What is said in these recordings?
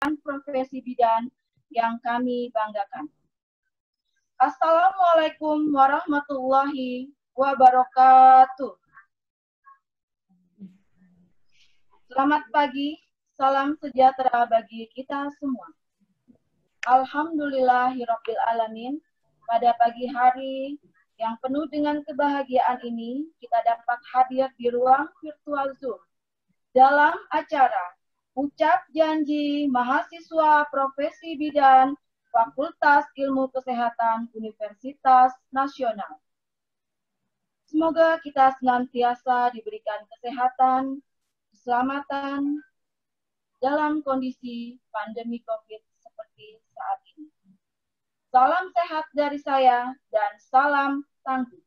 profesi bidan yang kami banggakan. Assalamualaikum warahmatullahi wabarakatuh. Selamat pagi, salam sejahtera bagi kita semua. Alhamdulillahirabbil alamin. Pada pagi hari yang penuh dengan kebahagiaan ini, kita dapat hadir di ruang virtual Zoom dalam acara Ucap Janji Mahasiswa Profesi Bidan Fakultas Ilmu Kesehatan Universitas Nasional. Semoga kita senantiasa diberikan kesehatan, keselamatan dalam kondisi pandemi COVID seperti saat ini. Salam sehat dari saya dan salam tangguh.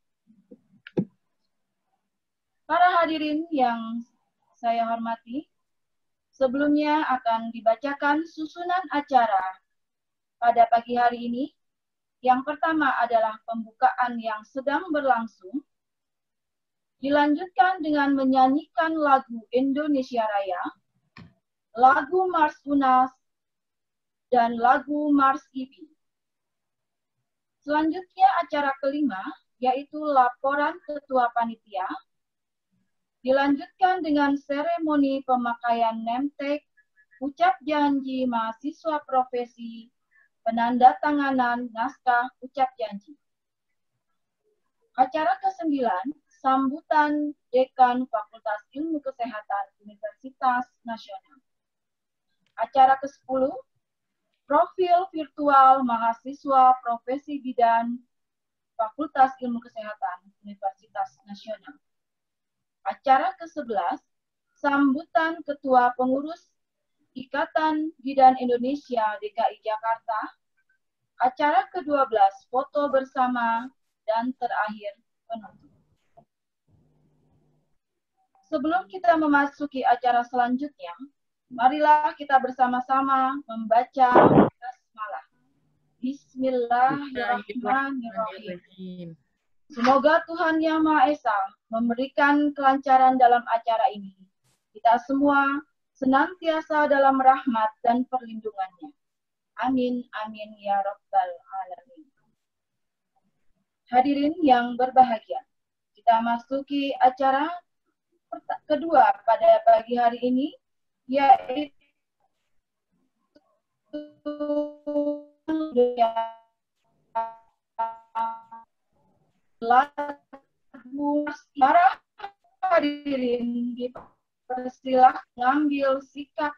Para hadirin yang saya hormati, sebelumnya akan dibacakan susunan acara pada pagi hari ini. Yang pertama adalah pembukaan yang sedang berlangsung, dilanjutkan dengan menyanyikan lagu Indonesia Raya, lagu Mars UNAS, dan lagu Mars IPI. Selanjutnya acara kelima, yaitu laporan ketua panitia, dilanjutkan dengan seremoni pemakaian nemtek, ucap janji mahasiswa profesi, penandatanganan naskah ucap janji. Acara ke-9, sambutan Dekan Fakultas Ilmu Kesehatan Universitas Nasional. Acara ke-10, profil virtual mahasiswa profesi bidan Fakultas Ilmu Kesehatan Universitas Nasional. Acara ke-11, sambutan Ketua Pengurus Ikatan Bidan Indonesia DKI Jakarta. Acara ke-12, foto bersama, dan terakhir penutup. Sebelum kita memasuki acara selanjutnya, marilah kita bersama-sama membaca basmalah. Bismillahirrahmanirrahim. Semoga Tuhan Yang Maha Esa memberikan kelancaran dalam acara ini. Kita semua senantiasa dalam rahmat dan perlindungannya. Amin, amin, ya Rabbal Alamin. Hadirin yang berbahagia, kita masuki acara kedua pada pagi hari ini, yaitu lagu para hadirin dipersilakan mengambil sikap.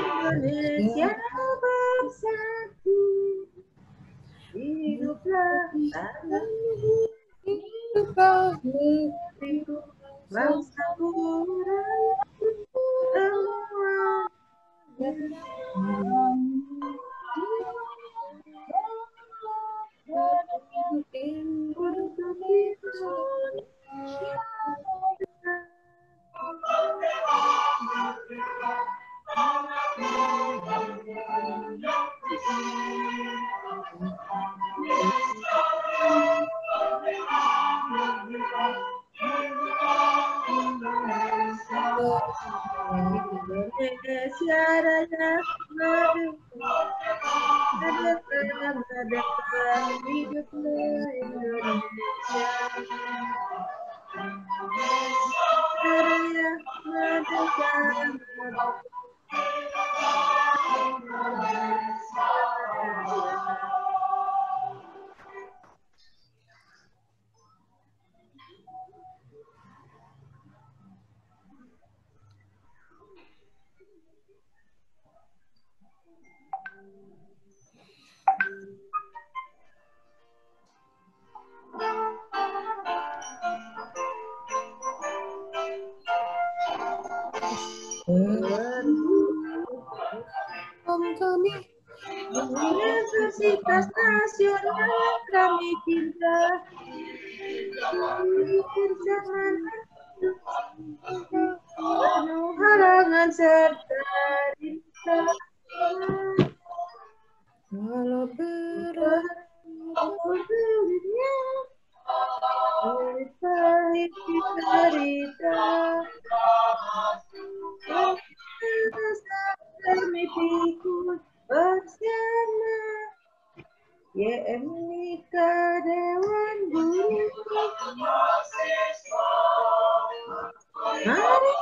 Indonesia bersatu, hiduplah bangsa Indonesia Raya merdeka, hiduplah Indonesia Raya merdeka. Universitas Nasional kami cinta bersama penuh halangan serta rintangan. Walau berat Pahit cerita kami pikul bersama YMNIKA Dewan Guru. Mari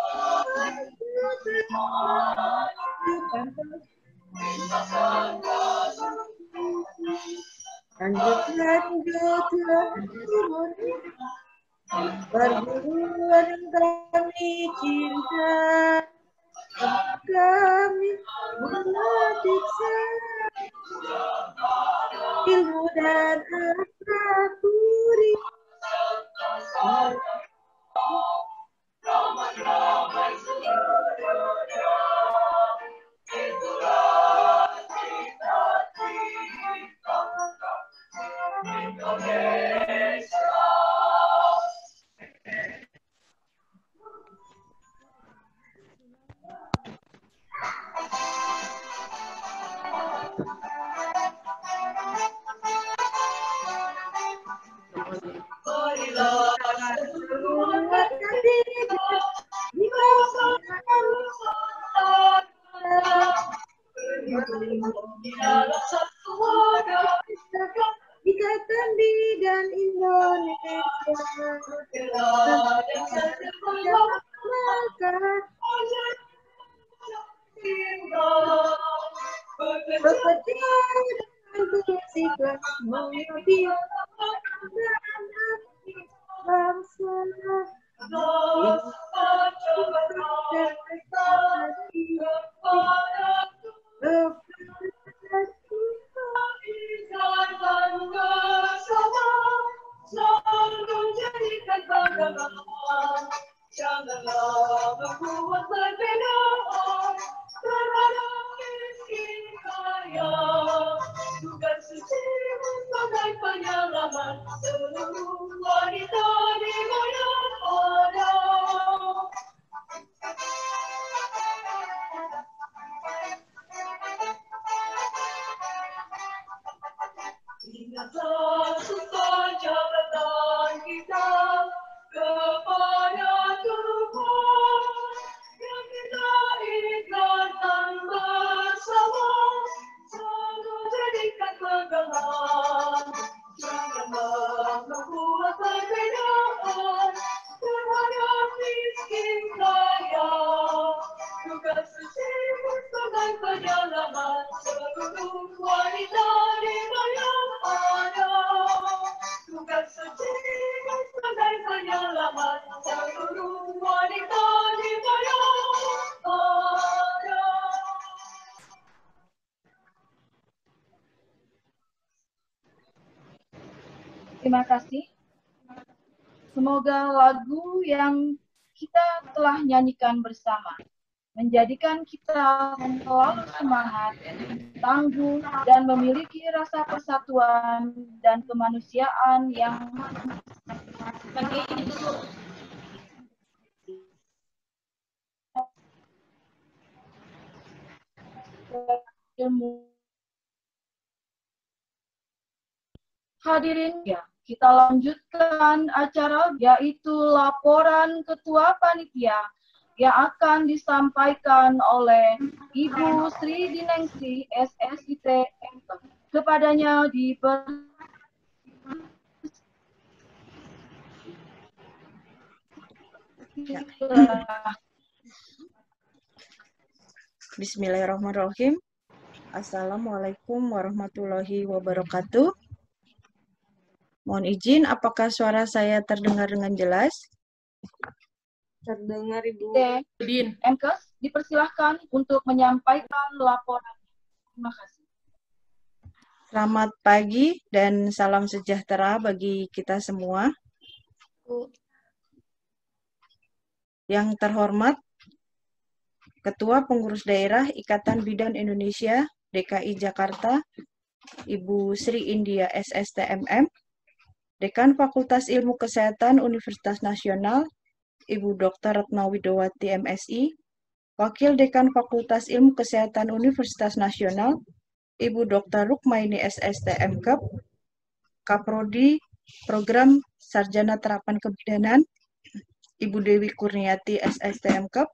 lanjutlah perguruan kami cinta, kami memetik ilmu dan akhlak budi. Ikatan Bidan Indonesia bekerja dengan ikhlas mengabdi bangsa. Janganlah membuat perbedaan terhadap miskin kaya. Tugas suci sebagai penyelamat seluruh wanita dimanapun ada. Ingatlah sumpah jabatan kita kepada Tuhan yang kita ikatkan bersama, selalu jadikan pegangan. Janganlah membuat perbedaan terhadap miskin kaya. Tugas suci sebagai penyelamat seluruh wanita di mana ada. Tugas suci sebagai penyelamat seluruh wanita di mana ada. Terima kasih. Semoga lagu yang kita telah nyanyikan bersama menjadikan kita selalu semangat, tangguh, dan memiliki rasa persatuan dan kemanusiaan yang ilmu. Hadirin, ya, kita lanjutkan acara, yaitu laporan Ketua Panitia yang akan disampaikan oleh Ibu Sri Diningsi SSIT. Kepadanya Bismillahirrahmanirrahim. Assalamualaikum warahmatullahi wabarakatuh. Mohon izin, apakah suara saya terdengar dengan jelas? Terdengar Ibu. Din Enkes dipersilahkan untuk menyampaikan laporan. Terima kasih. Selamat pagi dan salam sejahtera bagi kita semua. Yang terhormat, Ketua Pengurus Daerah Ikatan Bidan Indonesia DKI Jakarta, Ibu Sri India SSTMM, Dekan Fakultas Ilmu Kesehatan Universitas Nasional, Ibu Dr. Retno Widowati MSI, Wakil Dekan Fakultas Ilmu Kesehatan Universitas Nasional, Ibu Dr. Rukmaini SSTMKep, Kaprodi Program Sarjana Terapan Kebidanan, Ibu Dewi Kurniati SSTMKep,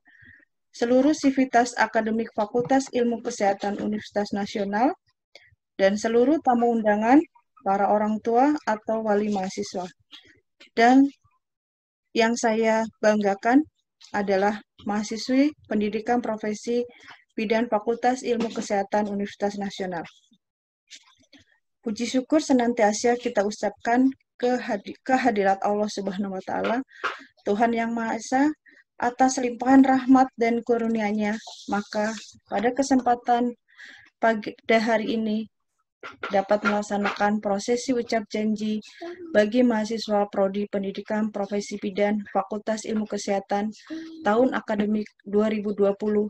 seluruh sivitas akademik Fakultas Ilmu Kesehatan Universitas Nasional, dan seluruh tamu undangan, para orang tua atau wali mahasiswa. Dan yang saya banggakan adalah mahasiswi pendidikan profesi bidan Fakultas Ilmu Kesehatan Universitas Nasional. Puji syukur senantiasa kita ucapkan kehadirat Allah Subhanahu wa Ta'ala, Tuhan Yang Maha Esa, atas limpahan rahmat dan karunia-Nya. Maka pada kesempatan pada hari ini dapat melaksanakan prosesi ucap janji bagi mahasiswa Prodi Pendidikan Profesi Bidan Fakultas Ilmu Kesehatan tahun akademik 2020-2021.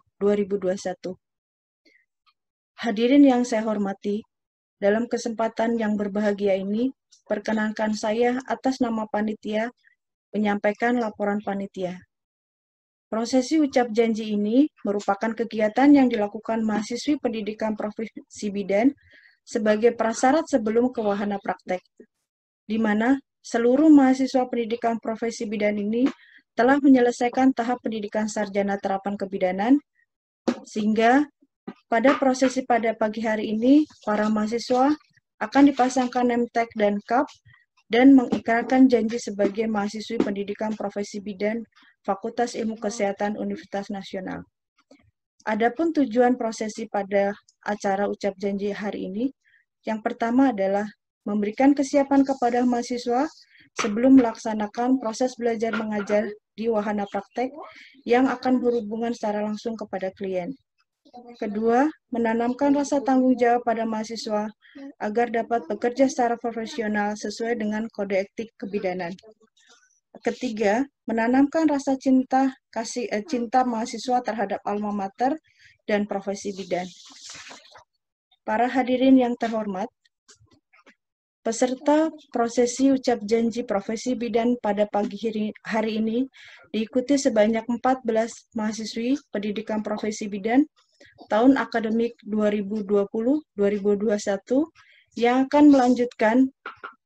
Hadirin yang saya hormati, dalam kesempatan yang berbahagia ini, perkenankan saya atas nama panitia menyampaikan laporan panitia. Prosesi ucap janji ini merupakan kegiatan yang dilakukan mahasiswi pendidikan profesi bidan sebagai prasyarat sebelum ke wahana praktek, di mana seluruh mahasiswa pendidikan profesi bidan ini telah menyelesaikan tahap pendidikan sarjana terapan kebidanan, sehingga pada prosesi pada pagi hari ini, para mahasiswa akan dipasangkan nemtek dan kap dan mengikrarkan janji sebagai mahasiswi pendidikan profesi bidan Fakultas Ilmu Kesehatan Universitas Nasional. Adapun tujuan prosesi pada acara ucap janji hari ini, yang pertama adalah memberikan kesiapan kepada mahasiswa sebelum melaksanakan proses belajar mengajar di wahana praktek yang akan berhubungan secara langsung kepada klien. Kedua, menanamkan rasa tanggung jawab pada mahasiswa agar dapat bekerja secara profesional sesuai dengan kode etik kebidanan. Ketiga, menanamkan rasa cinta mahasiswa terhadap alma mater dan profesi bidan. Para hadirin yang terhormat, peserta prosesi ucap janji profesi bidan pada pagi hari ini diikuti sebanyak 14 mahasiswi pendidikan profesi bidan tahun akademik 2020-2021 yang akan melanjutkan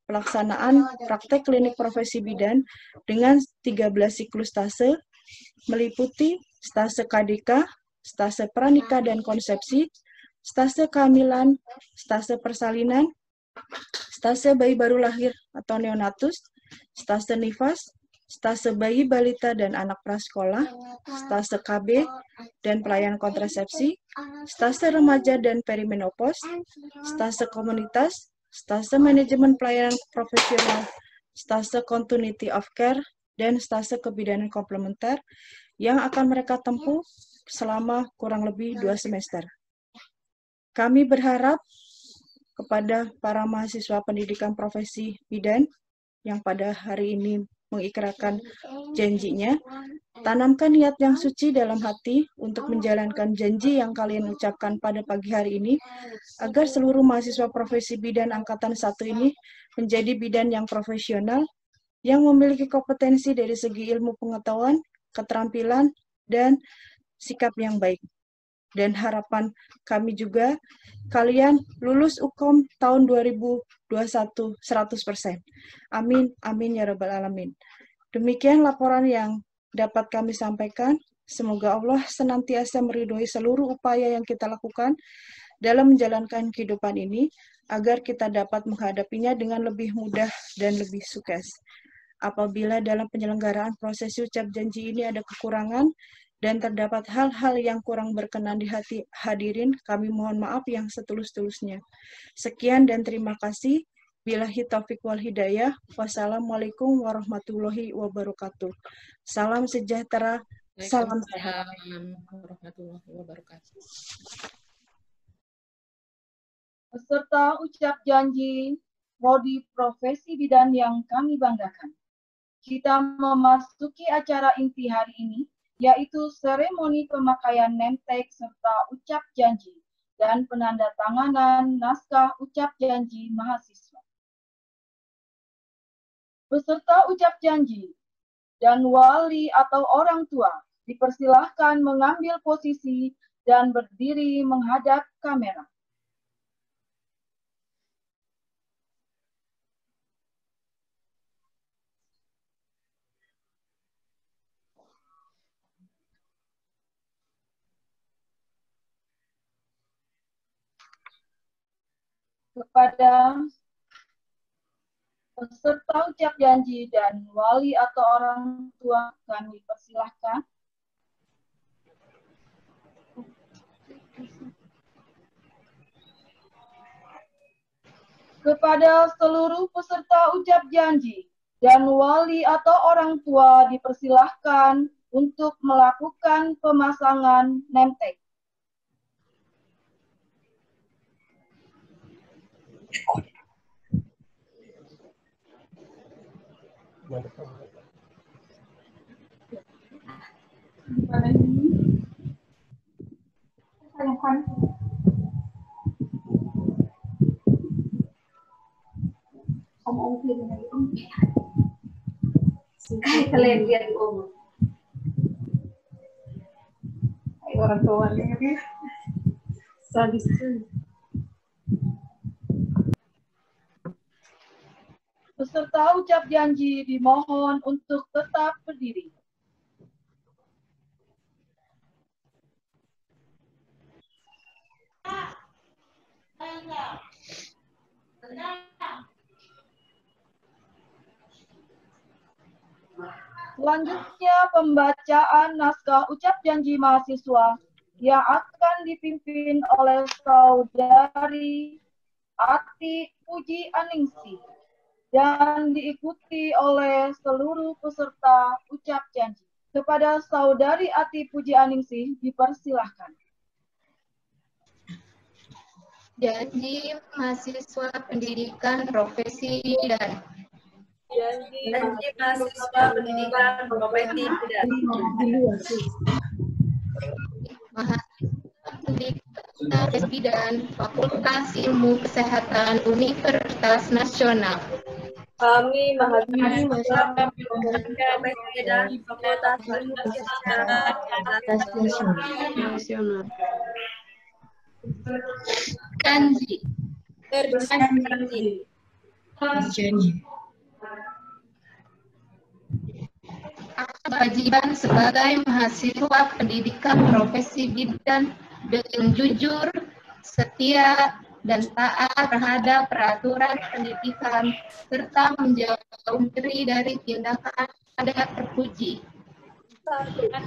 pelaksanaan praktek klinik profesi bidan dengan 13 siklus stase, meliputi stase KDK, stase pranikah dan konsepsi, stase kehamilan, stase persalinan, stase bayi baru lahir atau neonatus, stase nifas, stase bayi balita dan anak prasekolah, stase KB dan pelayanan kontrasepsi, stase remaja dan perimenopause, stase komunitas, stase manajemen pelayanan profesional, stase continuity of care, dan stase kebidanan komplementer yang akan mereka tempuh selama kurang lebih 2 semester. Kami berharap kepada para mahasiswa pendidikan profesi bidan yang pada hari ini mengikrarkan janjinya, tanamkan niat yang suci dalam hati untuk menjalankan janji yang kalian ucapkan pada pagi hari ini, agar seluruh mahasiswa profesi bidan Angkatan 1 ini menjadi bidan yang profesional, yang memiliki kompetensi dari segi ilmu pengetahuan, keterampilan, dan sikap yang baik. Dan harapan kami juga, kalian lulus UKOM tahun 2021 100%. Amin, amin ya rabbal alamin. Demikian laporan yang dapat kami sampaikan. Semoga Allah senantiasa meridhoi seluruh upaya yang kita lakukan dalam menjalankan kehidupan ini, agar kita dapat menghadapinya dengan lebih mudah dan lebih sukses. Apabila dalam penyelenggaraan prosesi ucap janji ini ada kekurangan, dan terdapat hal-hal yang kurang berkenan di hati hadirin, kami mohon maaf yang setulus-tulusnya. Sekian dan terima kasih. Billahi taufiq wal hidayah. Wassalamualaikum warahmatullahi wabarakatuh. Salam sejahtera. Salam sehat. Warahmatullahi wabarakatuh. Peserta ucap janji prodi profesi bidan yang kami banggakan. Kita memasuki acara inti hari ini, yaitu seremoni pemakaian name tag serta ucap janji dan penandatanganan naskah ucap janji mahasiswa. Peserta ucap janji dan wali atau orang tua dipersilahkan mengambil posisi dan berdiri menghadap kamera. Kepada peserta ucap janji dan wali atau orang tua kami persilahkan. Kepada seluruh peserta ucap janji dan wali atau orang tua dipersilahkan untuk melakukan pemasangan name tag. Kalian lihat orang tuanya ini sadis tuh. Peserta ucap janji dimohon untuk tetap berdiri. Selanjutnya pembacaan naskah ucap janji mahasiswa yang akan dipimpin oleh Saudari Ati Puji Aningsih dan diikuti oleh seluruh peserta ucap janji. Kepada Saudari Ati Puji Aningsih dipersilahkan. Janji mahasiswa pendidikan profesi dan Janji mahasiswa pendidikan profesi dan mahasiswa pendidikan bidan Fakultas Ilmu Kesehatan Universitas Nasional. kami mahasiswa pendidikan profesi dan Fakultas Ilmu Kesehatan Universitas Nasional. Janji. Kewajiban sebagai mahasiswa pendidikan profesi bidan dengan jujur, setia, dan taat terhadap peraturan pendidikan serta menjauh diri dari tindakan tidak terpuji. Akan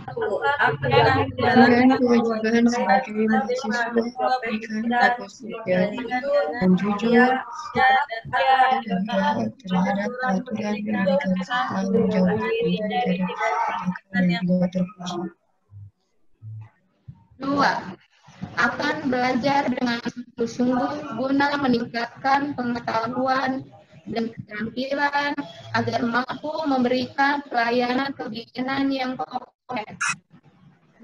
kewajiban sebagai mahasiswa pendidikan profesi dan jujur dan taat terhadap peraturan pendidikan serta menjauh diri dari tindakan yang tidak terpuji. 2. Akan belajar dengan sungguh-sungguh guna meningkatkan pengetahuan dan keterampilan agar mampu memberikan pelayanan kebijakan yang kompeten.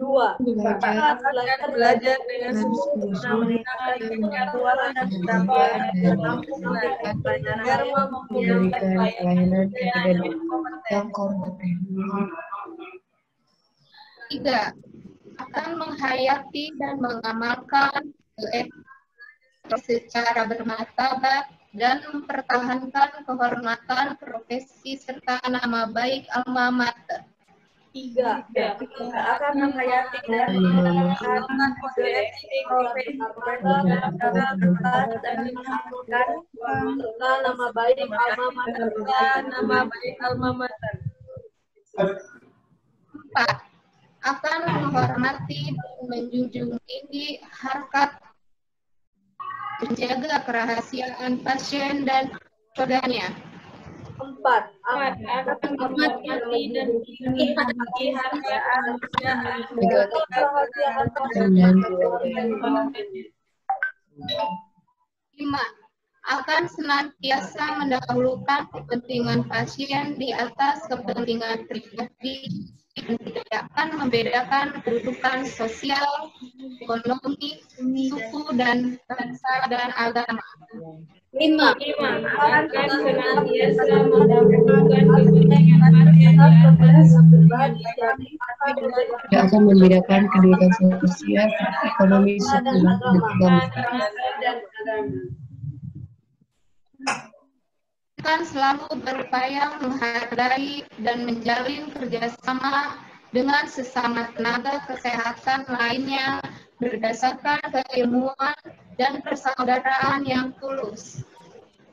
2. Akan belajar dengan sungguh-sungguh meningkatkan pengetahuan dan keterampilan agar mampu memberikan pelayanan yang kompeten. 3. Akan menghayati dan mengamalkan etika secara bermartabat dan mempertahankan kehormatan profesi serta nama baik alma mater. 3. Akan menghayati dan mengamalkan kode etik profesi dan mengamalkan serta nama baik alma mater. 4. Akan menghormati dan menjunjung tinggi harkat, menjaga kerahasiaan pasien dan keluarganya. 4. Akan menghormati dan menjunjung harkat, menjaga kerahasiaan pasien dan keluarganya. 5. Akan senantiasa mendahulukan kepentingan pasien di atas kepentingan pribadi dan tidak akan membedakan kedudukan sosial, ekonomi, suku, dan bangsa dan agama. 5. Akan senantiasa mendahulukan kepentingan pasien di atas pribadi dan Tidak akan membedakan kedudukan sosial, ekonomi, suku, dan bangsa. Akan selalu berupaya menghargai dan menjalin kerjasama dengan sesama tenaga kesehatan lainnya berdasarkan keilmuan dan persaudaraan yang tulus.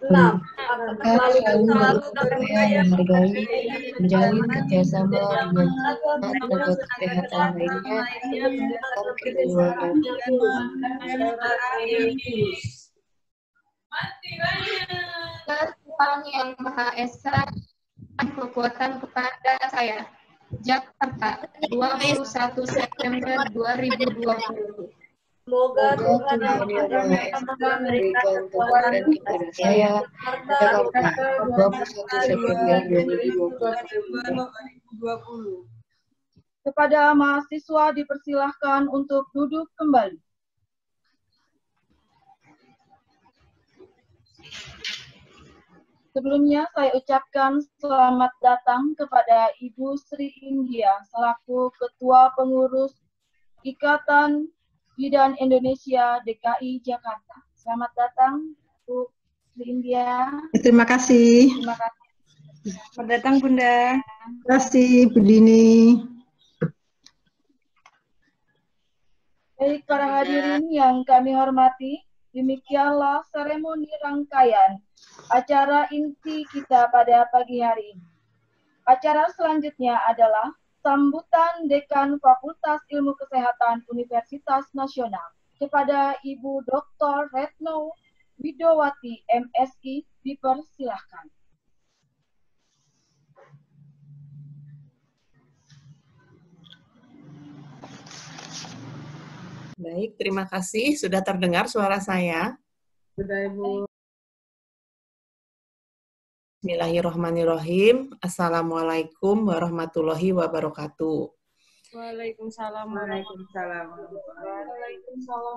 6. Akan selalu berupaya menghargai, menjalin kerjasama dengan tenaga kesehatan lainnya dalam keilmuan. Tuhan yang Maha Esa, kekuatan kepada saya. Jakarta, 21 September 2020. Semoga Tuhan Yang Maha Esa memberikan kekuatan kepada saya. Jakarta, 21 September 2020. Kepada mahasiswa dipersilahkan untuk duduk kembali. Sebelumnya saya ucapkan selamat datang kepada Ibu Sri India selaku Ketua Pengurus Ikatan Bidan Indonesia DKI Jakarta. Selamat datang Bu Sri India. Terima kasih. Terima kasih. Selamat datang Bunda. Terima kasih Bu Dini. Baik para hadirin yang kami hormati, demikianlah seremoni rangkaian acara inti kita pada pagi hari ini. Acara selanjutnya adalah sambutan Dekan Fakultas Ilmu Kesehatan Universitas Nasional kepada Ibu Dr. Retno Widowati MSI, dipersilahkan. Baik, terima kasih. Sudah terdengar suara saya? Sudah, Ibu. Bismillahirrahmanirrahim. Assalamualaikum warahmatullahi wabarakatuh. Waalaikumsalam.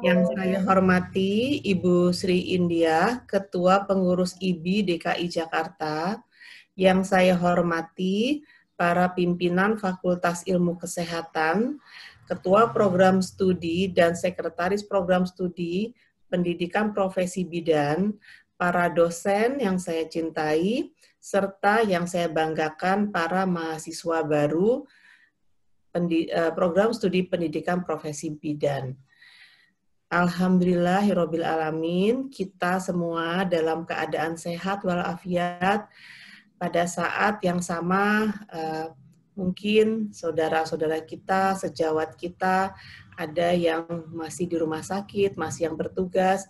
Yang saya hormati Ibu Sri India, Ketua Pengurus IBI DKI Jakarta. Yang saya hormati para pimpinan Fakultas Ilmu Kesehatan, Ketua Program Studi dan Sekretaris Program Studi Pendidikan Profesi Bidan, para dosen yang saya cintai, serta yang saya banggakan para mahasiswa baru program studi pendidikan profesi bidan. Alhamdulillahirabbil alamin, kita semua dalam keadaan sehat walafiat. Pada saat yang sama, mungkin saudara-saudara kita, sejawat kita, ada yang masih di rumah sakit, masih yang bertugas,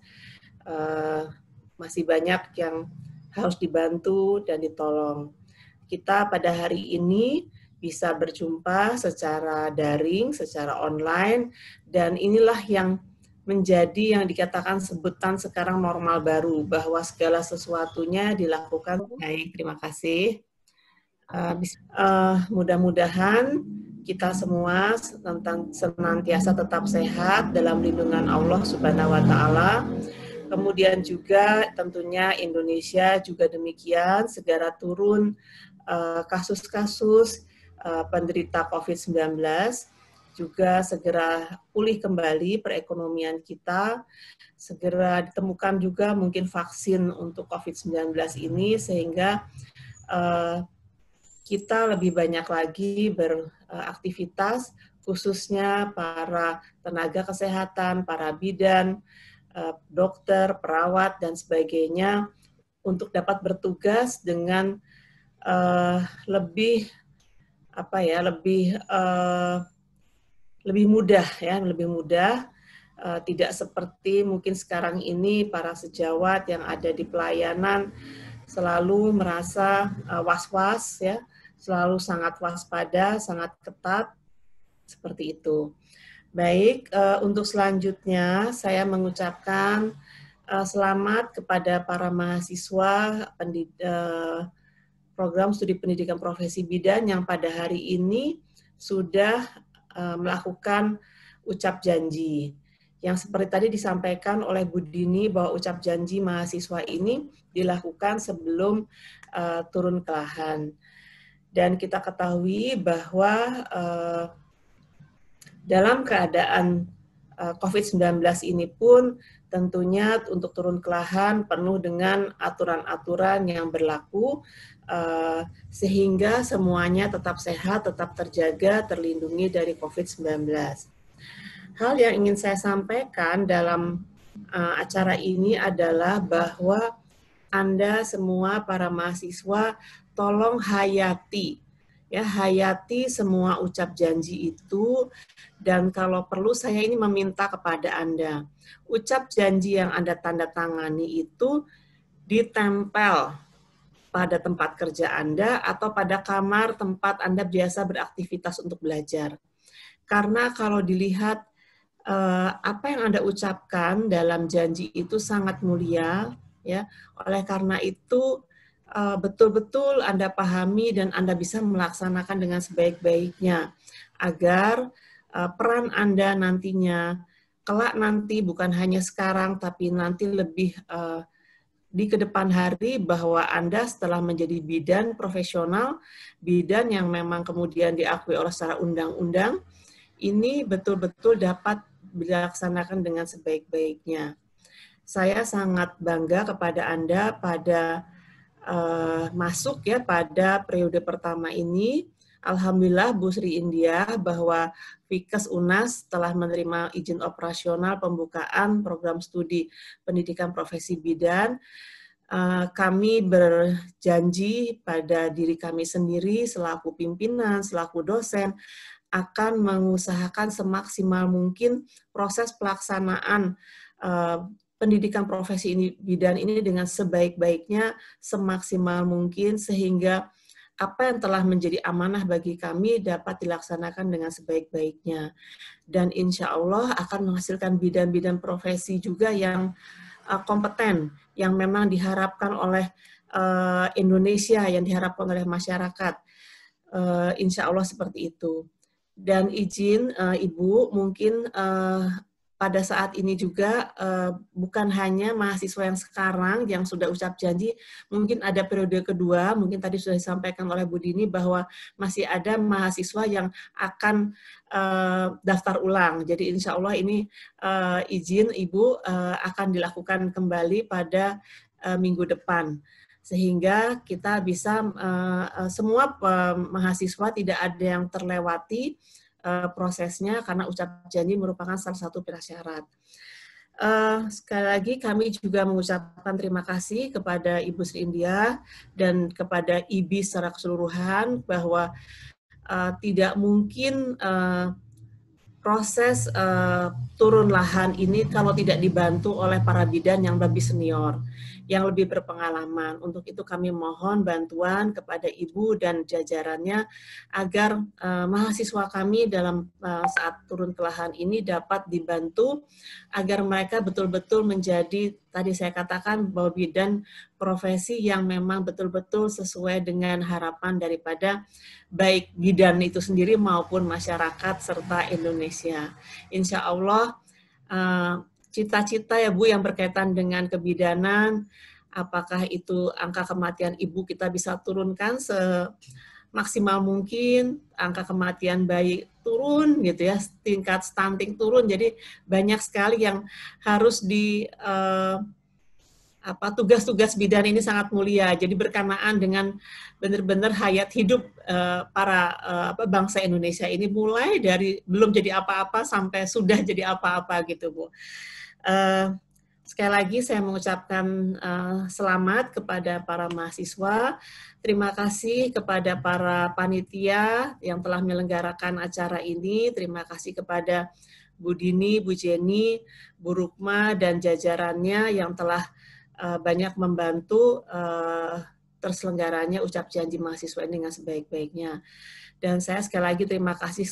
masih banyak yang harus dibantu dan ditolong. Kita pada hari ini bisa berjumpa secara daring, secara online, dan inilah yang menjadi yang dikatakan sebutan sekarang normal baru, bahwa segala sesuatunya dilakukan baik. Terima kasih. Mudah-mudahan kita semua senantiasa tetap sehat dalam lindungan Allah Subhanahu wa Ta'ala. Kemudian juga tentunya Indonesia juga demikian, segera turun kasus-kasus penderita COVID-19, juga segera pulih kembali perekonomian kita, segera ditemukan juga mungkin vaksin untuk COVID-19 ini, sehingga kita lebih banyak lagi beraktivitas, khususnya para tenaga kesehatan, para bidan, dokter, perawat, dan sebagainya, untuk dapat bertugas dengan lebih mudah, ya, lebih mudah. Tidak seperti mungkin sekarang ini para sejawat yang ada di pelayanan selalu merasa was-was, ya, selalu sangat waspada, sangat ketat, seperti itu. Baik, untuk selanjutnya saya mengucapkan selamat kepada para mahasiswa program studi pendidikan profesi bidan yang pada hari ini sudah melakukan ucap janji. Yang seperti tadi disampaikan oleh Bu Dini bahwa ucap janji mahasiswa ini dilakukan sebelum turun ke lahan. Dan kita ketahui bahwa dalam keadaan COVID-19 ini pun tentunya untuk turun ke lahan penuh dengan aturan-aturan yang berlaku, sehingga semuanya tetap sehat, tetap terjaga, terlindungi dari COVID-19. Hal yang ingin saya sampaikan dalam acara ini adalah bahwa Anda semua para mahasiswa tolong hayati, ya, hayati semua ucap janji itu, dan kalau perlu saya ini meminta kepada Anda, ucap janji yang Anda tanda tangani itu ditempel pada tempat kerja Anda atau pada kamar tempat Anda biasa beraktivitas untuk belajar. Karena kalau dilihat apa yang Anda ucapkan dalam janji itu sangat mulia, ya. Oleh karena itu betul-betul Anda pahami dan Anda bisa melaksanakan dengan sebaik-baiknya agar peran Anda nantinya kelak nanti bukan hanya sekarang tapi nanti lebih di kedepan hari bahwa Anda setelah menjadi bidan profesional, bidan yang memang kemudian diakui oleh secara undang-undang, ini betul-betul dapat dilaksanakan dengan sebaik-baiknya. Saya sangat bangga kepada Anda pada masuk ya pada periode pertama ini. Alhamdulillah Bu Sri India bahwa Fikes UNAS telah menerima izin operasional pembukaan program studi pendidikan profesi bidan. Kami berjanji pada diri kami sendiri selaku pimpinan, selaku dosen, akan mengusahakan semaksimal mungkin proses pelaksanaan pendidikan profesi bidan ini dengan sebaik-baiknya, semaksimal mungkin, sehingga apa yang telah menjadi amanah bagi kami dapat dilaksanakan dengan sebaik-baiknya. Dan insya Allah akan menghasilkan bidan-bidan profesi juga yang kompeten, yang memang diharapkan oleh Indonesia, yang diharapkan oleh masyarakat. Insya Allah seperti itu. Dan izin Ibu, mungkin pada saat ini juga bukan hanya mahasiswa yang sekarang yang sudah ucap janji, mungkin ada periode kedua, mungkin tadi sudah disampaikan oleh Bu Dini bahwa masih ada mahasiswa yang akan daftar ulang. Jadi insya Allah ini izin Ibu akan dilakukan kembali pada minggu depan. Sehingga kita bisa semua mahasiswa tidak ada yang terlewati prosesnya karena ucap janji merupakan salah satu prasyarat. Sekali lagi kami juga mengucapkan terima kasih kepada Ibu Sri India dan kepada IBI secara keseluruhan bahwa tidak mungkin proses turun lahan ini kalau tidak dibantu oleh para bidan yang lebih senior, yang lebih berpengalaman. Untuk itu kami mohon bantuan kepada Ibu dan jajarannya agar mahasiswa kami dalam saat turun ke lahan ini dapat dibantu agar mereka betul-betul menjadi, tadi saya katakan bahwa bidan profesi yang memang betul-betul sesuai dengan harapan daripada baik bidan itu sendiri maupun masyarakat serta Indonesia. Insya Allah cita-cita ya Bu yang berkaitan dengan kebidanan, apakah itu angka kematian ibu kita bisa turunkan semaksimal mungkin, angka kematian bayi turun gitu ya, tingkat stunting turun, jadi banyak sekali yang harus tugas-tugas bidan ini sangat mulia, jadi berkenaan dengan benar-benar hayat hidup para bangsa Indonesia ini mulai dari belum jadi apa-apa sampai sudah jadi apa-apa gitu Bu. Sekali lagi saya mengucapkan selamat kepada para mahasiswa, terima kasih kepada para panitia yang telah menyelenggarakan acara ini, terima kasih kepada Bu Dini, Bu Jenny, Bu Rukma, dan jajarannya yang telah banyak membantu terselenggaranya ucap janji mahasiswa ini dengan sebaik-baiknya. Dan saya sekali lagi terima kasih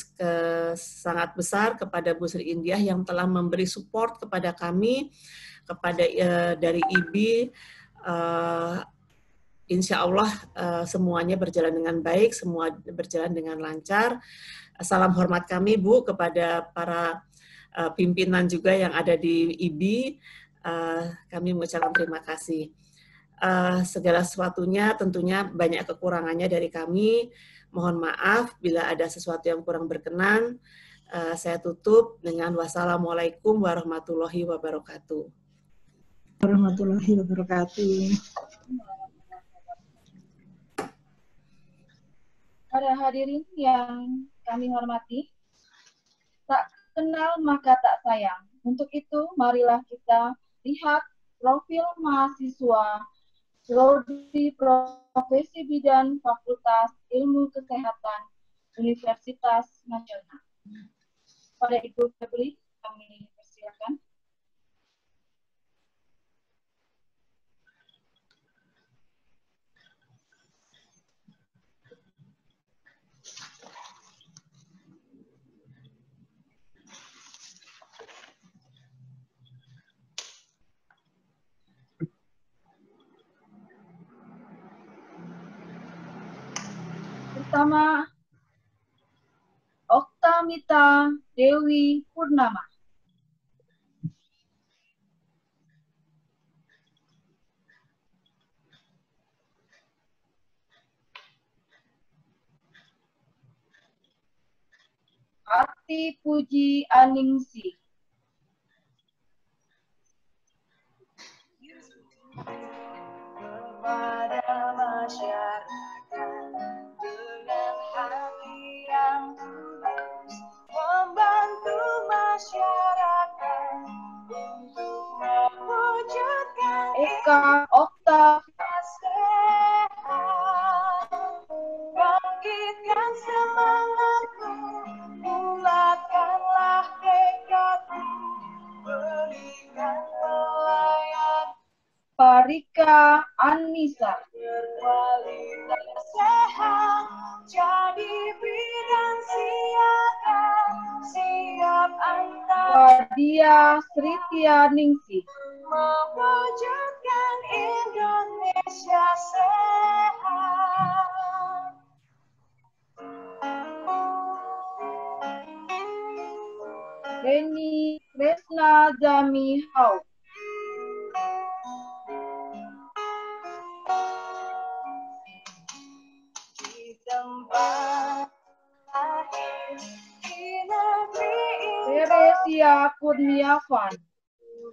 sangat besar kepada Bu Sri India yang telah memberi support kepada kami, kepada dari IBI, insya Allah semuanya berjalan dengan baik, semua berjalan dengan lancar. Salam hormat kami Bu kepada para pimpinan juga yang ada di IBI. Kami mengucapkan terima kasih. Segala sesuatunya tentunya banyak kekurangannya dari kami. Mohon maaf bila ada sesuatu yang kurang berkenan. Saya tutup dengan wassalamualaikum warahmatullahi wabarakatuh. Warahmatullahi wabarakatuh. Para hadirin yang kami hormati, tak kenal maka tak sayang. Untuk itu, marilah kita lihat profil mahasiswa Prodi Profesi Bidan Fakultas Ilmu Kesehatan Universitas Nasional. Pada Ibu Febri, kami persilakan. Bersama Oktamita Dewi Purnama. Ati Puji Aningsi. Kepada masyarakat dengan hati yang tulus, membantu masyarakat untuk mewujudkan Eka Okta sehat, bangkitkan semangatku, bulatkanlah tekadku, berikan pelayanan Parika Anissa. berkualitas sehat, jadi bidan siaga, siap antar Wadia Sritia Ningsi. mewujudkan Indonesia sehat. Reni Kresna Jami Hau. Di tempat lahir di negeri ini Teresia Kurniawan.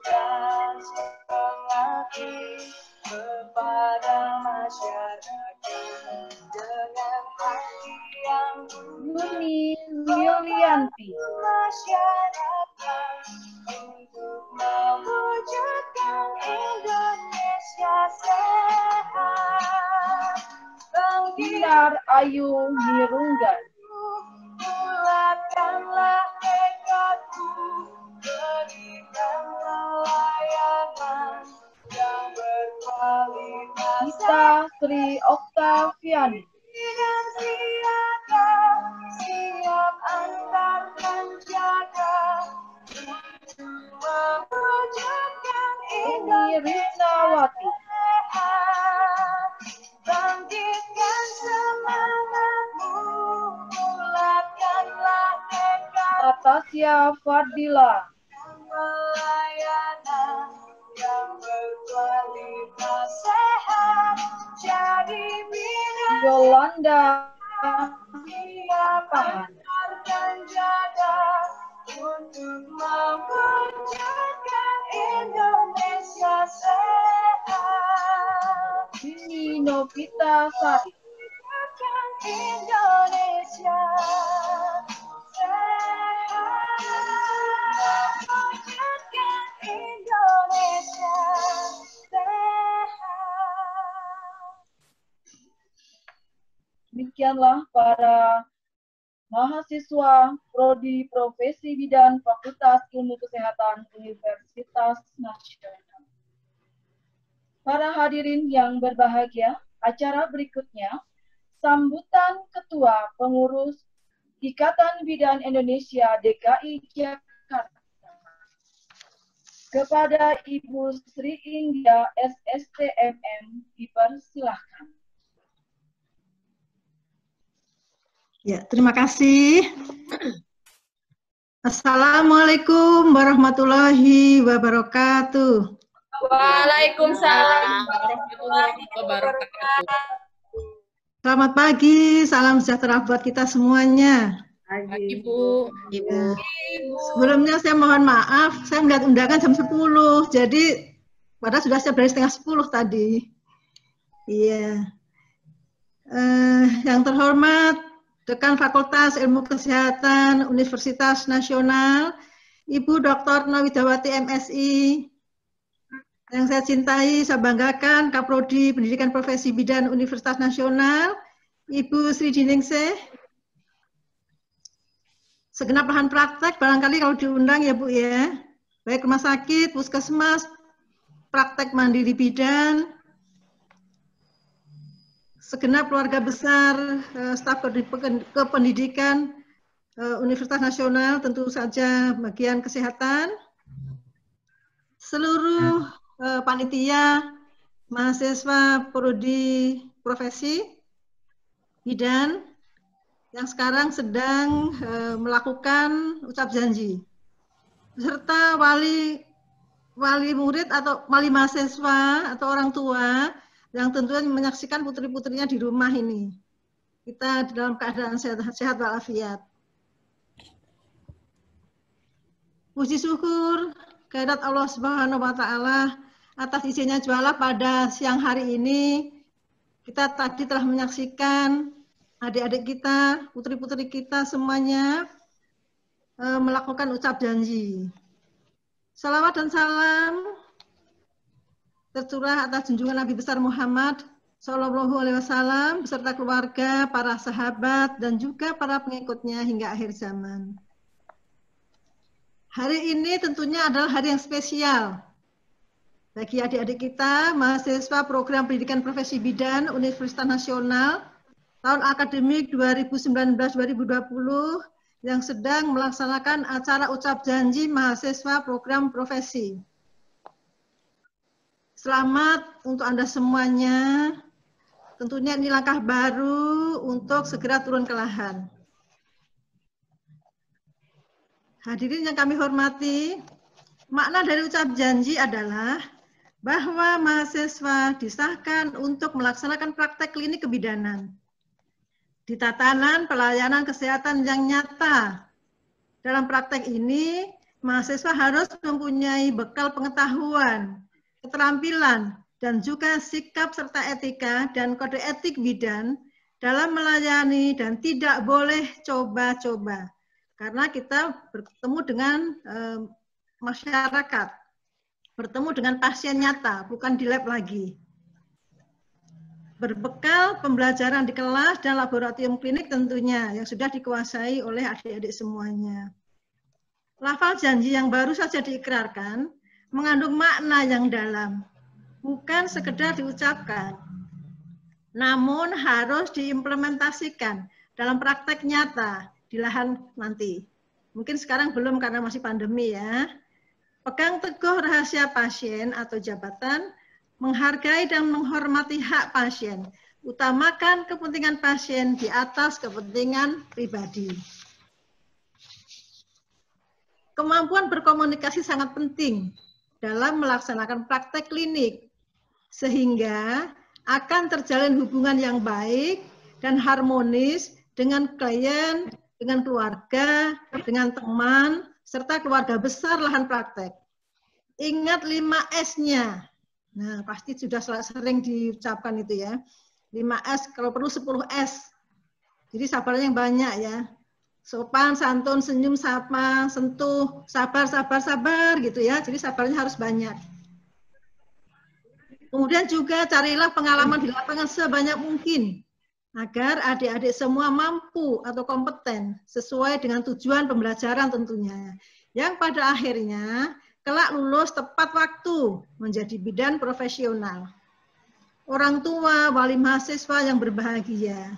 dan mengabdi kepada masyarakat dengan hati yang Yuni Yulianti. masyarakat untuk mewujudkan Indonesia sehat. Dinar Ayu Nirunggan. Bulatkanlah tekadku, berikan pelayanan yang berkualitas. Gita Sri Oktaviani. Dan siaga, siap antarkan jaga untuk mewujudkan Eni Risnawati. sehat. Bangkitkan semangatmu, bulatkanlah tekad Natasha Fardila. pelayanan yang berkualitas sehat, jadi bidan Yolanda siap antarkan jaga untuk mewujudkan Indonesia sehat. Dini Novita Sari. Wujudkan Indonesia sehat. Wujudkan Indonesia sehat. Demikianlah para mahasiswa Prodi Profesi Bidan Fakultas Ilmu Kesehatan Universitas Nasional. Para hadirin yang berbahagia, acara berikutnya sambutan Ketua Pengurus Ikatan Bidan Indonesia DKI Jakarta. Kepada Ibu Sri India SSTMM dipersilahkan. Ya, terima kasih. Assalamualaikum warahmatullahi wabarakatuh. Waalaikumsalam warahmatullahi wabarakatuh. Selamat pagi, salam sejahtera buat kita semuanya. Ibu. Ya. Sebelumnya saya mohon maaf, saya melihat undangan jam 10, jadi padahal sudah siap dari setengah 10 tadi. Iya. Yang terhormat, Dekan Fakultas Ilmu Kesehatan Universitas Nasional, Ibu Dr. Nawidawati MSI, yang saya cintai, saya banggakan, Kaprodi Pendidikan Profesi Bidan Universitas Nasional, Ibu Sri Diningsih, segenap lahan praktek, barangkali kalau diundang ya Bu ya, baik rumah sakit, puskesmas, praktek mandiri bidan, segenap keluarga besar, staf kependidikan Universitas Nasional, tentu saja bagian kesehatan, seluruh panitia, mahasiswa prodi profesi bidan yang sekarang sedang melakukan ucap janji, beserta wali murid atau wali mahasiswa atau orang tua yang tentunya menyaksikan putri-putrinya di rumah ini. Kita dalam keadaan sehat walafiat. Puji syukur kehadirat Allah Subhanahu wa Ta'ala atas izinnya juala pada siang hari ini. Kita tadi telah menyaksikan adik-adik kita, putri-putri kita semuanya melakukan ucap janji. Salawat dan salam tercurah atas junjungan Nabi besar Muhammad Shallallahu Alaihi Wasallam beserta keluarga, para sahabat, dan juga para pengikutnya hingga akhir zaman. Hari ini tentunya adalah hari yang spesial bagi adik-adik kita, mahasiswa program pendidikan profesi bidan Universitas Nasional tahun akademik 2019-2020 yang sedang melaksanakan acara ucap janji mahasiswa program profesi. Selamat untuk Anda semuanya. Tentunya ini langkah baru untuk segera turun ke lahan. Hadirin yang kami hormati, makna dari ucap janji adalah bahwa mahasiswa disahkan untuk melaksanakan praktek klinik kebidanan di tatanan pelayanan kesehatan yang nyata. Dalam praktek ini, mahasiswa harus mempunyai bekal pengetahuan, keterampilan, dan juga sikap serta etika dan kode etik bidan dalam melayani dan tidak boleh coba-coba. Karena kita bertemu dengan masyarakat, bertemu dengan pasien nyata, bukan di lab lagi. Berbekal pembelajaran di kelas dan laboratorium klinik tentunya yang sudah dikuasai oleh adik-adik semuanya. Lafal janji yang baru saja diikrarkan mengandung makna yang dalam, bukan sekedar diucapkan, namun harus diimplementasikan dalam praktek nyata di lahan nanti. Mungkin sekarang belum karena masih pandemi ya. Pegang teguh rahasia pasien atau jabatan, menghargai dan menghormati hak pasien, utamakan kepentingan pasien di atas kepentingan pribadi. Kemampuan berkomunikasi sangat penting dalam melaksanakan praktek klinik, sehingga akan terjalin hubungan yang baik dan harmonis dengan klien, dengan keluarga, dengan teman, serta keluarga besar lahan praktek. Ingat 5S-nya. Nah, pasti sudah sering diucapkan itu ya. 5S, kalau perlu 10S. Jadi sabarnya yang banyak ya. Sopan, santun, senyum, sapa, sentuh, sabar, sabar, sabar gitu ya. Jadi sabarnya harus banyak. Kemudian juga carilah pengalaman di lapangan sebanyak mungkin agar adik-adik semua mampu atau kompeten sesuai dengan tujuan pembelajaran tentunya. Yang pada akhirnya kelak lulus tepat waktu menjadi bidan profesional. Orang tua, wali mahasiswa yang berbahagia.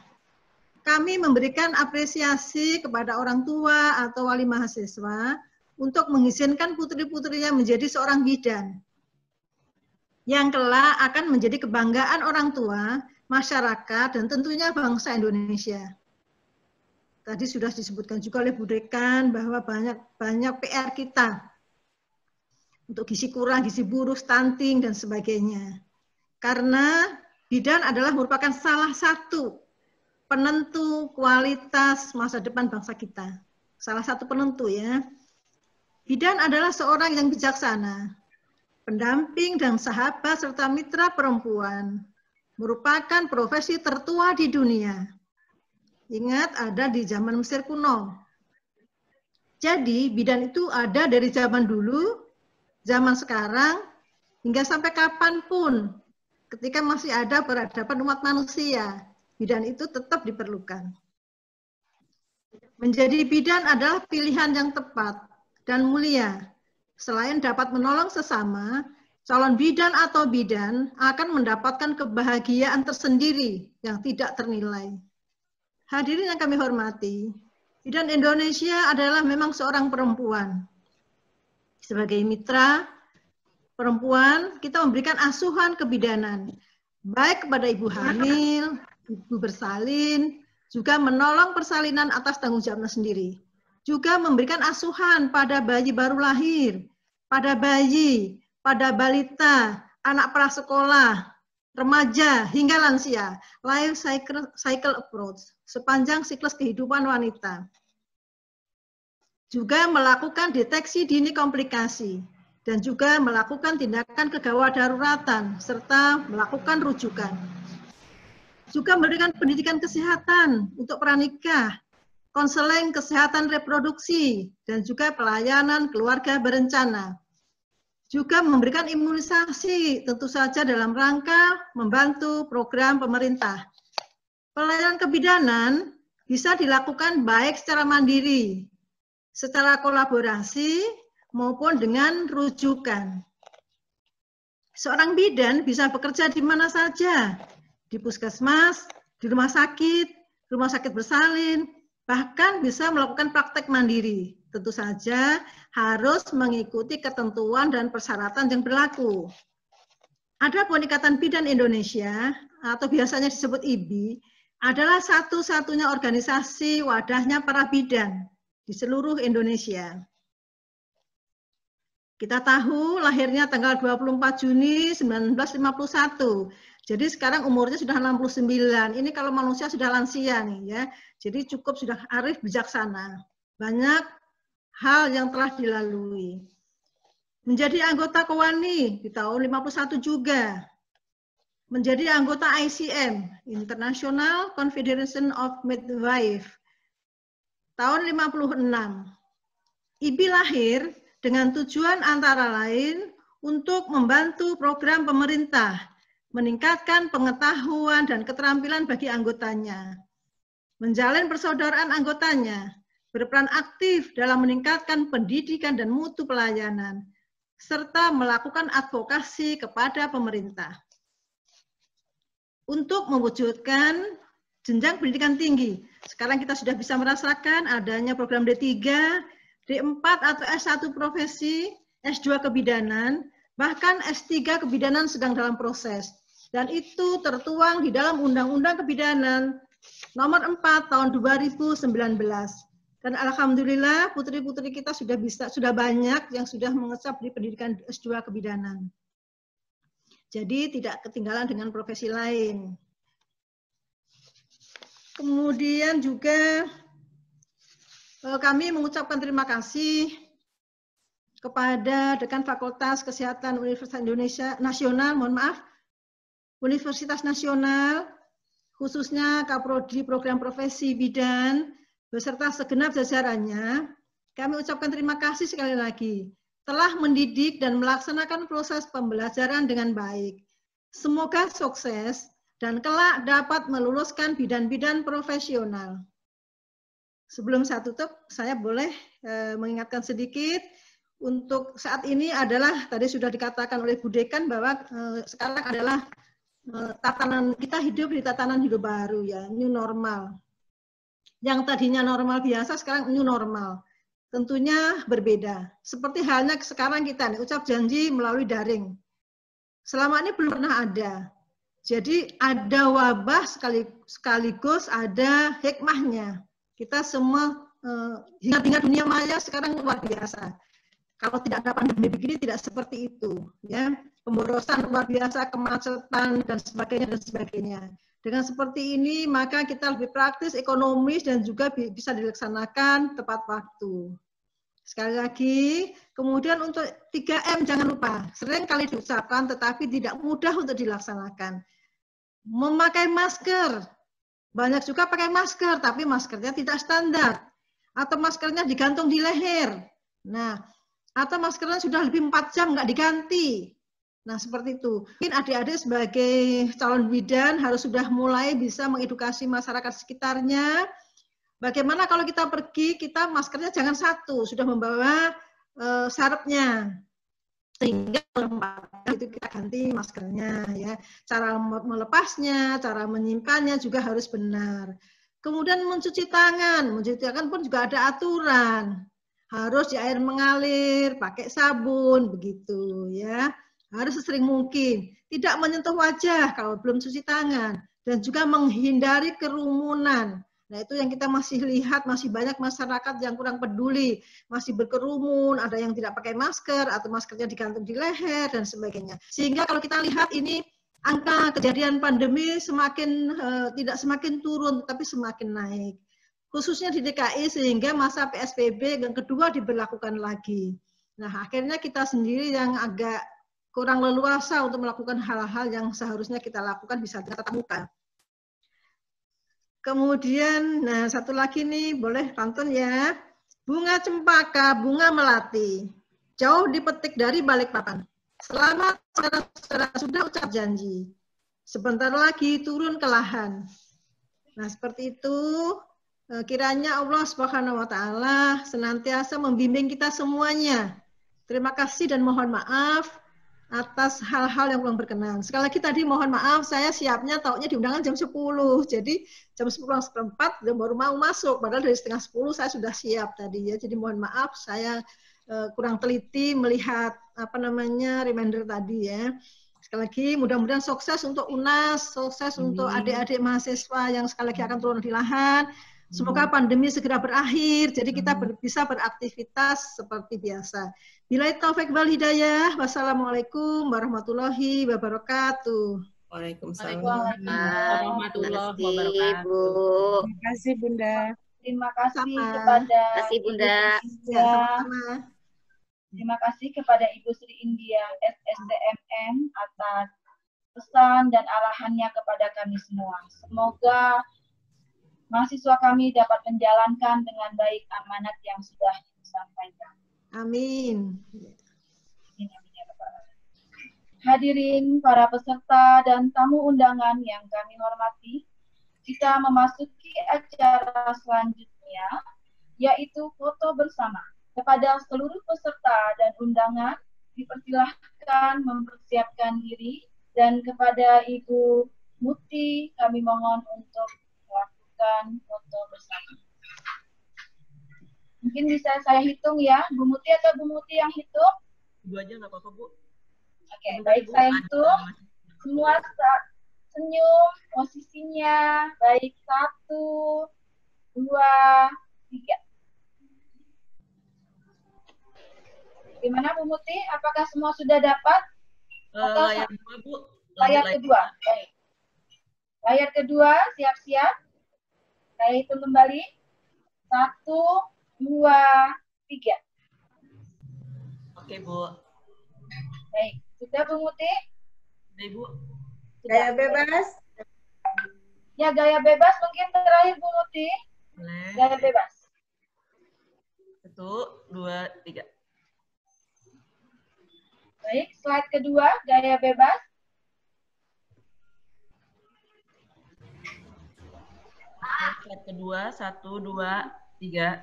Kami memberikan apresiasi kepada orang tua atau wali mahasiswa untuk mengizinkan putri-putrinya menjadi seorang bidan yang kelak akan menjadi kebanggaan orang tua, masyarakat, dan tentunya bangsa Indonesia. Tadi sudah disebutkan juga oleh Bu Dekan bahwa banyak PR kita untuk gizi kurang, gizi buruk, stunting, dan sebagainya. Karena bidan adalah merupakan salah satu penentu kualitas masa depan bangsa kita. Salah satu penentu ya. Bidan adalah seorang yang bijaksana, pendamping dan sahabat serta mitra perempuan, merupakan profesi tertua di dunia. Ingat, ada di zaman Mesir kuno. Jadi bidan itu ada dari zaman dulu, zaman sekarang, hingga sampai kapanpun ketika masih ada peradaban umat manusia. Bidan itu tetap diperlukan. Menjadi bidan adalah pilihan yang tepat dan mulia. Selain dapat menolong sesama, calon bidan atau bidan akan mendapatkan kebahagiaan tersendiri yang tidak ternilai. Hadirin yang kami hormati, bidan Indonesia adalah memang seorang perempuan. Sebagai mitra perempuan, kita memberikan asuhan kebidanan, baik kepada ibu hamil, ibu bersalin, juga menolong persalinan atas tanggung jawabnya sendiri. Juga memberikan asuhan pada bayi baru lahir, pada bayi, pada balita, anak prasekolah, remaja, hingga lansia. Life cycle approach, sepanjang siklus kehidupan wanita. Juga melakukan deteksi dini komplikasi, dan juga melakukan tindakan kegawat daruratan, serta melakukan rujukan. Juga memberikan pendidikan kesehatan untuk pranikah, konseling kesehatan reproduksi, dan juga pelayanan keluarga berencana. Juga memberikan imunisasi, tentu saja dalam rangka membantu program pemerintah. Pelayanan kebidanan bisa dilakukan baik secara mandiri, secara kolaborasi, maupun dengan rujukan. Seorang bidan bisa bekerja di mana saja, di puskesmas, di rumah sakit bersalin, bahkan bisa melakukan praktek mandiri. Tentu saja harus mengikuti ketentuan dan persyaratan yang berlaku. Adapun Ikatan Bidan Indonesia, atau biasanya disebut IBI, adalah satu-satunya organisasi wadahnya para bidan di seluruh Indonesia. Kita tahu lahirnya tanggal 24 Juni 1951. Jadi sekarang umurnya sudah 69. Ini kalau manusia sudah lansia nih ya. Jadi cukup sudah arif bijaksana. Banyak hal yang telah dilalui. Menjadi anggota KOWANI di tahun 51 juga. Menjadi anggota ICM, International Confederation of Midwives, tahun 56. IBI lahir dengan tujuan antara lain untuk membantu program pemerintah, meningkatkan pengetahuan dan keterampilan bagi anggotanya, menjalin persaudaraan anggotanya, berperan aktif dalam meningkatkan pendidikan dan mutu pelayanan, serta melakukan advokasi kepada pemerintah. Untuk mewujudkan jenjang pendidikan tinggi, sekarang kita sudah bisa merasakan adanya program D3, D4 atau S1 profesi, S2 kebidanan, bahkan S3 kebidanan sedang dalam proses. Dan itu tertuang di dalam Undang-Undang Kebidanan nomor 4 tahun 2019. Dan alhamdulillah putri-putri kita sudah banyak yang sudah mengecap di pendidikan S2 kebidanan. Jadi tidak ketinggalan dengan profesi lain. Kemudian juga kami mengucapkan terima kasih kepada Dekan Fakultas Kesehatan Universitas Indonesia Nasional, Universitas Nasional, khususnya Kaprodi Program Profesi Bidan, beserta segenap jajarannya. Kami ucapkan terima kasih sekali lagi telah mendidik dan melaksanakan proses pembelajaran dengan baik. Semoga sukses dan kelak dapat meluluskan bidan-bidan profesional. Sebelum saya tutup, saya boleh mengingatkan sedikit. Untuk saat ini adalah, tadi sudah dikatakan oleh Bu Dekan bahwa sekarang adalah tatanan, kita hidup di tatanan hidup baru ya, new normal. Yang tadinya normal biasa, sekarang new normal. tentunya berbeda. Seperti halnya sekarang kita nih, ucap janji melalui daring. Selama ini belum pernah ada. Jadi ada wabah sekaligus ada hikmahnya. Kita semua hingga dunia maya sekarang luar biasa. Kalau tidak ada pandemi begini tidak seperti itu, ya. Pemborosan luar biasa, kemacetan dan sebagainya dan sebagainya. Dengan seperti ini maka kita lebih praktis, ekonomis dan juga bisa dilaksanakan tepat waktu. Sekali lagi, kemudian untuk 3M jangan lupa, sering kali diucapkan tetapi tidak mudah untuk dilaksanakan. Memakai masker, banyak juga pakai masker, tapi maskernya tidak standar. Atau maskernya digantung di leher. Nah, atau maskernya sudah lebih 4 jam nggak diganti. Nah, seperti itu. Mungkin adik-adik sebagai calon bidan harus sudah mulai bisa mengedukasi masyarakat sekitarnya. Bagaimana kalau kita pergi, kita maskernya jangan satu, sudah membawa sarepnya. Sehingga itu kita ganti maskernya, ya. Cara melepasnya, cara menyimpannya juga harus benar. Kemudian mencuci tangan pun juga ada aturan. Harus di air mengalir, pakai sabun, begitu, ya. Harus sesering mungkin. Tidak menyentuh wajah kalau belum cuci tangan. Dan juga menghindari kerumunan. Nah, itu yang kita masih lihat, masih banyak masyarakat yang kurang peduli, masih berkerumun, ada yang tidak pakai masker, atau maskernya digantung di leher, dan sebagainya. Sehingga kalau kita lihat ini, angka kejadian pandemi tidak semakin turun, tetapi semakin naik. Khususnya di DKI, sehingga masa PSBB yang kedua diberlakukan lagi. Nah, akhirnya kita sendiri yang agak kurang leluasa untuk melakukan hal-hal yang seharusnya kita lakukan bisa tatap muka. Kemudian, nah satu lagi nih, boleh pantun ya. Bunga cempaka, bunga melati, jauh dipetik dari Balikpapan. Selamat saudara-saudara sudah ucap janji. Sebentar lagi turun ke lahan. Nah seperti itu, kiranya Allah Subhanahu wa Ta'ala senantiasa membimbing kita semuanya. Terima kasih dan mohon maaf atas hal-hal yang kurang berkenan. Sekali lagi tadi mohon maaf, saya siapnya taunya diundangan jam 10. Jadi jam 10:04 baru mau masuk. Padahal dari setengah 10 saya sudah siap tadi ya. Jadi mohon maaf saya kurang teliti melihat reminder tadi ya. Sekali lagi mudah-mudahan sukses untuk UNAS, sukses untuk adik-adik mahasiswa yang sekali lagi akan turun di lahan. Semoga pandemi segera berakhir, jadi kita bisa beraktivitas seperti biasa. Billahi taufik wal hidayah. Wassalamualaikum warahmatullahi wabarakatuh. Waalaikumsalam warahmatullahi wabarakatuh. Terima kasih Bunda. Terima kasih kepada Bunda. Terima kasih kepada Ibu Sri India SSDMM atas pesan dan arahannya kepada kami semua. Semoga mahasiswa kami dapat menjalankan dengan baik amanat yang sudah disampaikan. Amin. Hadirin para peserta dan tamu undangan yang kami hormati, kita memasuki acara selanjutnya, yaitu foto bersama. Kepada seluruh peserta dan undangan, dipersilahkan mempersiapkan diri, dan kepada Ibu Muti, kami mohon untuk melakukan foto bersama. Mungkin bisa saya hitung ya, Bu Muti atau Bu Muti yang hitung? Ibu aja nggak apa-apa, Bu. Oke, baik, saya hitung. Semua senyum, posisinya, baik 1, 2, 3. Gimana Bu Muti? Apakah semua sudah dapat? Layar kedua, Bu. Layar kedua, baik. Layar kedua, siap-siap. Saya hitung kembali. 1, 2, 3. Oke, Bu. Baik, sudah Bu Muti? Sudah, Ibu. Gaya bebas. Ya, gaya bebas mungkin terakhir Bu Muti. Boleh. Gaya bebas. 1, 2, 3. Baik, slide kedua, gaya bebas. Slide kedua, 1, 2, 3.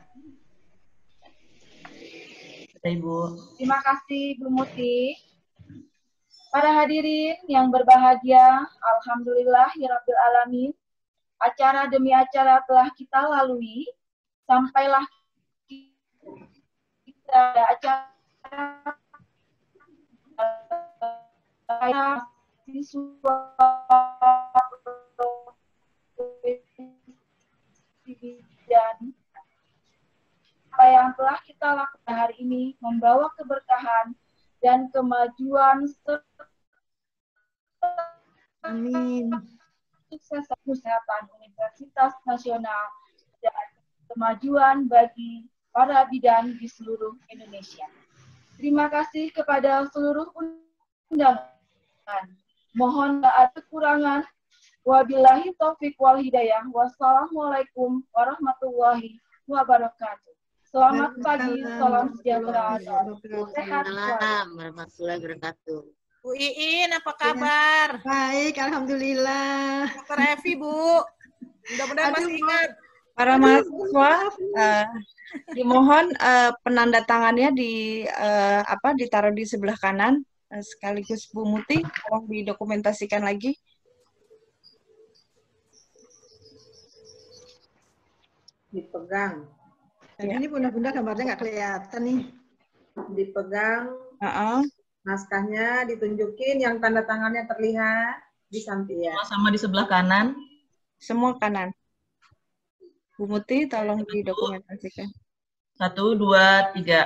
Sudah, Ibu. Terima kasih Bu Muti. Para hadirin yang berbahagia, alhamdulillahirabbil alamin. Acara demi acara telah kita lalui, sampailah pada acara siswa dan apa yang telah kita lakukan hari ini membawa keberkahan dan kemajuan serta Amin. sukses kesehatan Universitas Nasional dan kemajuan bagi para bidan di seluruh Indonesia. Terima kasih kepada seluruh undangan. Mohon maaf kekurangan. Wabillahi taufik wal hidayah. Wassalamualaikum warahmatullahi wabarakatuh. Selamat pagi, salam sejahtera, dan sehat selalu. Warahmatullahi wabarakatuh. Bu Iin, apa kabar? Baik, alhamdulillah. Dr. Evi, Bu. Mudah-mudahan masih ingat. Para mahasiswa, dimohon penanda tangannya ditaruh di sebelah kanan, sekaligus Bu Muti, tolong didokumentasikan lagi. Dipegang. Dan ini bunda-bunda gambarnya nggak kelihatan nih. Dipegang. Naskahnya ditunjukin, yang tanda tangannya terlihat di samping. Sama di sebelah kanan. Semua kanan. Bu Muti, tolong didokumentasikan. 1, 2, 3.